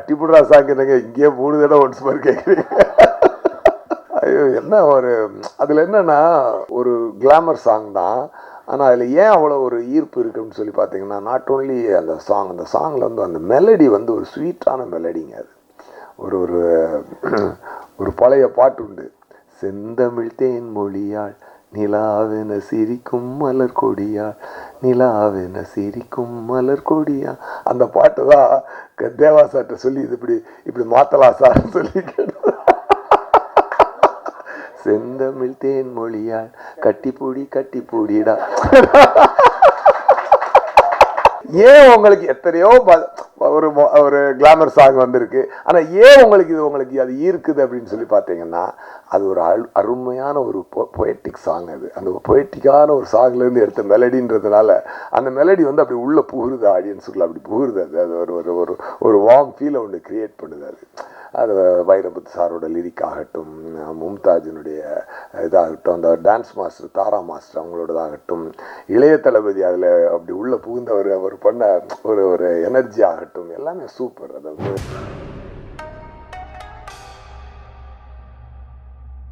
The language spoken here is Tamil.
கட்டிப்புடுறா சாங் என்னங்க இங்கேயே 3 தடவை ஒன்ஸ் மாதிரி கேட்குறீங்க. ஐயோ என்ன ஒரு அதில் என்னன்னா ஒரு கிளாமர் சாங் தான். ஆனால் அதில் ஏன் அவ்வளோ ஒரு ஈர்ப்பு இருக்குன்னு சொல்லி பார்த்தீங்கன்னா, நாட் ஓன்லி அந்த சாங்கில் வந்து அந்த மெலடி வந்து ஒரு ஸ்வீட்டான மெலடிங்க. அது ஒரு ஒரு ஒரு பழைய பாட்டு உண்டு, செந்தமிழ் தேன் மொழியாள் நிலாவென சிரிக்கும் மலர் கொடியாள், நிலாவென சிரிக்கும் மலர் கொடியா. அந்த பாட்டு தான் தேவா சார்ட்ட சொல்லி இது இப்படி மாற்றலாம் சார்னு சொல்லி கேட்டு, செந்தமிழ் தேன் மொழியாள் கட்டி பூடிடா. ஏன் உங்களுக்கு எத்தனையோ ஒரு ஒரு கிளாமர் சாங் வந்திருக்கு, ஆனால் ஏன் உங்களுக்கு அது ஈர்க்குது அப்படின்னு சொல்லி பார்த்தீங்கன்னா, அது ஒரு அருமையான ஒரு பொயட்டிக் சாங். அது அந்த பொயட்டிக்கான ஒரு சாங்லேருந்து எடுத்த மெலடின்றதுனால அந்த மெலடி வந்து அப்படி உள்ளே புகுறுது, ஆடியன்ஸுக்குள்ள அப்படி புகுறுது. அது ஒரு ஒரு ஒரு வார்ம் ஃபீலை ஒன்று கிரியேட் பண்ணுது. அது வைரமுத்து சாரோட லிரிக் ஆகட்டும், மும்தாஜினுடைய இதாகட்டும், அந்த டான்ஸ் மாஸ்டர் தாரா மாஸ்டர் அவங்களோடதாகட்டும், இளைய தளபதி அதில் அப்படி உள்ளே புகுந்தவர் அவர் பண்ண ஒரு எனர்ஜி ஆகட்டும், எல்லாமே சூப்பர். அது